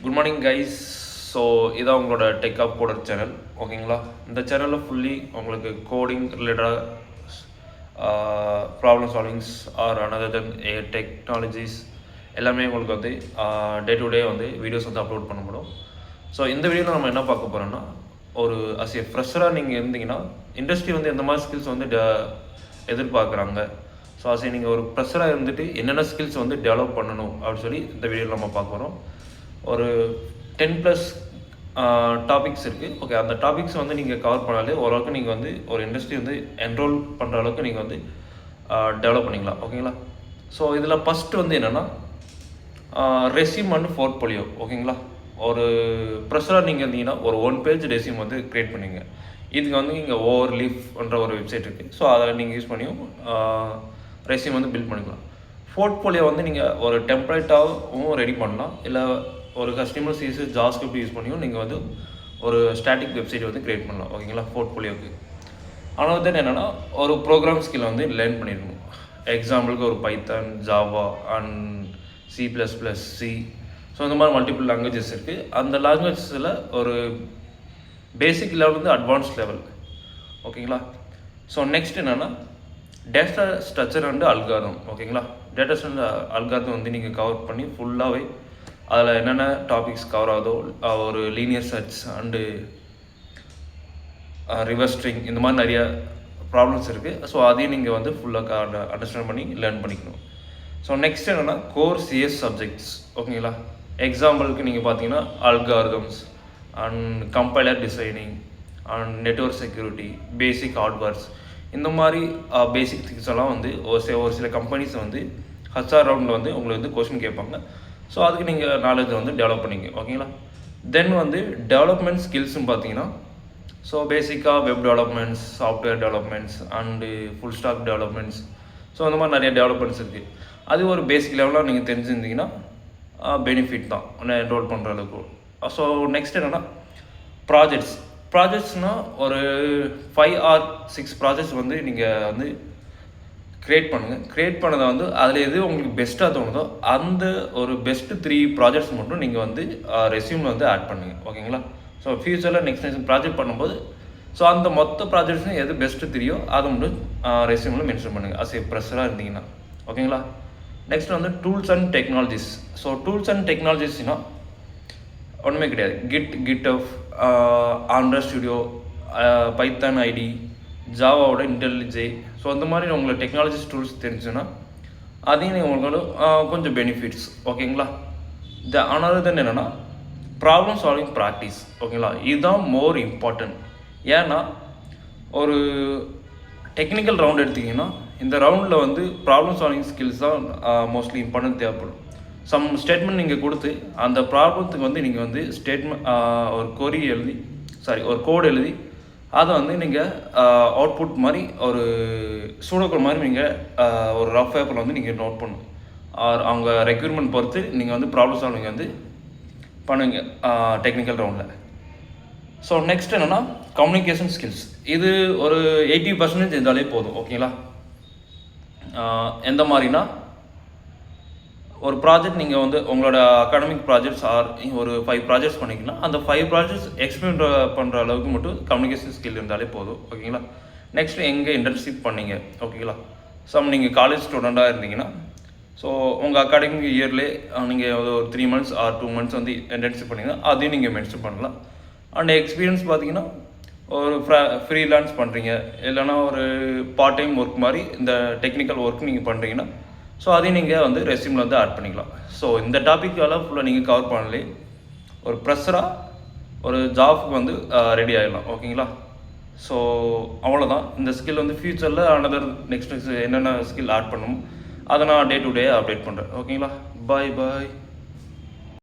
Good morning guys. So இதான் உங்களோட tech app coder channel, ஓகேங்களா? இந்த சேனலில் ஃபுல்லி உங்களுக்கு கோடிங் ரிலேட்டடாக ப்ராப்ளம் சால்விங்ஸ் ஆர் அனதர் தென் டெக்னாலஜிஸ் எல்லாமே உங்களுக்கு வந்து டே டு டே வந்து வீடியோஸ் வந்து அப்லோட் பண்ண முடியும். ஸோ இந்த வீடியோவில் நம்ம என்ன பார்க்க போகிறோம்னா, ஒரு அஸ் ஏ ஃப்ரெஷராக நீங்கள் இருந்தீங்கன்னா இண்டஸ்ட்ரி வந்து எந்த மாதிரி ஸ்கில்ஸ் வந்து எதிர்பார்க்குறாங்க, ஸோ அஸ் நீங்கள் ஒரு ஃப்ரெஷராக இருந்துட்டு என்னென்ன ஸ்கில்ஸ் வந்து டெவலப் பண்ணணும் அப்படின்னு சொல்லி இந்த வீடியோவில் நம்ம பார்க்க போகிறோம். ஒரு 10+ டாபிக்ஸ் இருக்குது. ஓகே, அந்த டாபிக்ஸ் வந்து நீங்கள் கவர் பண்ணாலே ஓரளவுக்கு நீங்கள் வந்து ஒரு இண்டஸ்ட்ரி வந்து என்ரோல் பண்ணுற அளவுக்கு நீங்கள் வந்து டெவலப் பண்ணிக்கலாம், ஓகேங்களா? ஸோ இதில் ஃபஸ்ட்டு வந்து என்னென்னா ரெஸ்யூம் அண்ட் போர்ட்ஃபோலியோ, ஓகேங்களா? ஒரு ப்ரெஷராக நீங்கள் இருந்தீங்கன்னா ஒரு 1 பேஜ் ரெஸ்யூம் வந்து க்ரியேட் பண்ணுவீங்க. இதுக்கு வந்து இங்கே ஓவர்லீஃப்ன்ற ஒரு வெப்சைட் இருக்குது. ஸோ அதை நீங்கள் யூஸ் பண்ணியும் ரெஸ்யூம் வந்து பில்ட் பண்ணிக்கலாம். போர்ட்ஃபோலியோ வந்து நீங்கள் ஒரு டெம்ப்ளேட்டாகவும் ரெடி பண்ணலாம், இல்லை ஒரு கஸ்டமர் CSS ஜாவாஸ்கிரிப்ட் யூஸ் பண்ணியும் நீங்கள் வந்து ஒரு ஸ்டாட்டிக் வெப்சைட் வந்து க்ரியேட் பண்ணலாம், ஓகேங்களா? போர்ட்ஃபோலியோக்கு. ஆனால் வந்து என்னென்னா ஒரு ப்ரோக்ராம் ஸ்கில் வந்து லேர்ன் பண்ணிடணும். எக்ஸாம்பிளுக்கு ஒரு Python, Java and C++, so இந்த மாதிரி மல்டிபிள் லாங்குவேஜஸ் இருக்குது. அந்த லாங்குவேஜஸில் ஒரு பேசிக் லெவல் வந்து அட்வான்ஸ் லெவல், ஓகேங்களா? ஸோ நெக்ஸ்ட் என்னென்னா டேட்டா ஸ்ட்ரக்சர் அண்டு அல்காரிதம், ஓகேங்களா? டேட்டா ஸ்ட்ரக்சர் அல்காரிதம் வந்து நீங்கள் கவர் பண்ணி ஃபுல்லாகவே அதில் என்னென்ன டாபிக்ஸ் கவர் ஆகுதோ, ஒரு linear search and reverse string, இந்த மாதிரி நிறைய ப்ராப்ளம்ஸ் இருக்குது. ஸோ அதையும் நீங்கள் வந்து ஃபுல்லாக அண்டர்ஸ்டாண்ட் பண்ணி லேர்ன் பண்ணிக்கணும். ஸோ நெக்ஸ்ட் என்னென்னா கோர் CS சப்ஜெக்ட்ஸ், ஓகேங்களா? எக்ஸாம்பிளுக்கு நீங்கள் பார்த்தீங்கன்னா algorithms and compiler designing and network security, basic hardwares, இந்த மாதிரி பேசிக் திங்ஸ் எல்லாம் வந்து ஒரு சில கம்பெனிஸ் வந்து HR ரவுண்டில் வந்து உங்களுக்கு வந்து கொஸ்டின் கேட்பாங்க. ஸோ அதுக்கு நீங்கள் நாலேஜை வந்து டெவலப் பண்ணிங்க, ஓகேங்களா? தென் வந்து டெவலப்மெண்ட் ஸ்கில்ஸ்ன்னு பார்த்தீங்கன்னா, ஸோ பேசிக்காக web developments, software developments and full stack developments, so அந்த மாதிரி நிறைய டெவலப்மெண்ட்ஸ் இருக்குது. அது ஒரு பேசிக் லெவலாக நீங்கள் தெரிஞ்சுருந்தீங்கன்னா பெனிஃபிட் தான் என்ரோல் பண்ணுற அளவுக்கு. ஸோ நெக்ஸ்ட் என்னென்னா ப்ராஜெக்ட்ஸ்னால் ஒரு 5 or 6 ப்ராஜெக்ட்ஸ் வந்து நீங்கள் வந்து க்ரியேட் பண்ணுங்கள். க்ரியேட் பண்ணதை வந்து அதில் எது உங்களுக்கு பெஸ்ட்டாக தோணுதோ அந்த ஒரு பெஸ்ட்டு 3 ப்ராஜெக்ட்ஸ் மட்டும் நீங்கள் வந்து ரெஸ்யூமில் வந்து ஆட் பண்ணுங்கள், ஓகேங்களா? ஸோ ஃப்யூச்சரில் நெக்ஸ்ட் ப்ராஜெக்ட் பண்ணும்போது ஸோ அந்த மொத்த ப்ராஜெக்ட்ஸும் எது பெஸ்ட்டு தெரியும் அதை மட்டும் ரெஸ்யூமில் மென்ஷன் பண்ணுங்கள் அஸ் ஏ ஃப்ரெஷராக இருந்தீங்கன்னா, ஓகேங்களா? நெக்ஸ்ட் வந்து tools and technologies. So tools and டெக்னாலஜிஸ்னால் ஒன்றுமே கிடையாது. GitHub, Android Studio, Python IDE, ஜாவாவோட இன்டெலிஜே, ஸோ அந்த மாதிரி உங்களுக்கு டெக்னாலஜிஸ் டூல்ஸ் தெரிஞ்சுன்னா அதையும் உங்களுக்கு கொஞ்சம் பெனிஃபிட்ஸ், ஓகேங்களா? அனதர் தென் என்னென்னா ப்ராப்ளம் சால்விங் ப்ராக்டிஸ், ஓகேங்களா? இதுதான் மோர் இம்பார்ட்டன்ட். ஏன்னா ஒரு டெக்னிக்கல் ரவுண்ட் எடுத்திங்கன்னா இந்த ரவுண்டில் வந்து ப்ராப்ளம் சால்விங் ஸ்கில்ஸ் தான் மோஸ்ட்லி இம்பார்ட்டன்ட் தேவைப்படும். சம் ஸ்டேட்மெண்ட் நீங்கள் கொடுத்து அந்த ப்ராப்ளத்துக்கு வந்து நீங்கள் வந்து ஒரு கோடு எழுதி அதை வந்து நீங்கள் அவுட்புட் மாதிரி ஒரு சூடோகோட் மாதிரி நீங்கள் ஒரு ரஃப் பேப்பரில் வந்து நீங்கள் நோட் பண்ணணும். அவங்க ரெக்யூர்மெண்ட் பொறுத்து நீங்கள் வந்து ப்ராப்ளம் சால்விங் வந்து பண்ணுவீங்க டெக்னிக்கல் ரவுண்டில். ஸோ நெக்ஸ்ட் என்னென்னா கம்யூனிகேஷன் ஸ்கில்ஸ். இது ஒரு 80% இருந்தாலே போதும், ஓகேங்களா? எந்த மாதிரினா ஒரு ப்ராஜெக்ட் நீங்கள் வந்து உங்களோட அகாடமிக் ப்ராஜெக்ட்ஸ் ஆர் ஒரு 5 ப்ராஜெக்ட்ஸ் பண்ணிங்கன்னா அந்த 5 ப்ராஜெக்ட்ஸ் எக்ஸ்பிளைன் பண்ணுற அளவுக்கு மட்டும் கம்யூனிகேஷன் ஸ்கில் இருந்தாலே போதும், ஓகேங்களா? நெக்ஸ்ட் எங்கே இன்டர்ன்ஷிப் பண்ணீங்க, ஓகேங்களா? நீங்கள் காலேஜ் ஸ்டூடெண்ட்டாக இருந்தீங்கன்னா ஸோ உங்கள் அகாடமிக் இயர்லேயே நீங்கள் ஒரு 3 months ஆர் 2 months வந்து இன்டர்ன்ஷிப் பண்ணிங்கன்னா அதையும் நீங்கள் மென்ஷன் பண்ணலாம். அண்ட் எக்ஸ்பீரியன்ஸ் பார்த்தீங்கன்னா ஒரு ஃப்ரீலான்ஸ் பண்ணுறீங்க, இல்லைனா ஒரு பார்ட் டைம் ஒர்க் மாதிரி இந்த டெக்னிக்கல் ஒர்க் நீங்கள் பண்ணுறீங்கன்னா ஸோ அதையும் நீங்கள் வந்து ரெஸ்யூமில் வந்து ஆட் பண்ணிக்கலாம். ஸோ இந்த டாபிக்கெல்லாம் ஃபுல்லாக நீங்கள் கவர் பண்ணலே ஒரு ப்ரெஷராக ஒரு ஜாப்க்கு வந்து ரெடி ஆகிடலாம், ஓகேங்களா? ஸோ அவ்வளோதான். இந்த ஸ்கில் வந்து ஃப்யூச்சரில் அனதர் நெக்ஸ்ட் என்னென்ன ஸ்கில் ஆட் பண்ணணும் அதை நான் டே டு டே அப்டேட் பண்ணுறேன், ஓகேங்களா? பாய்.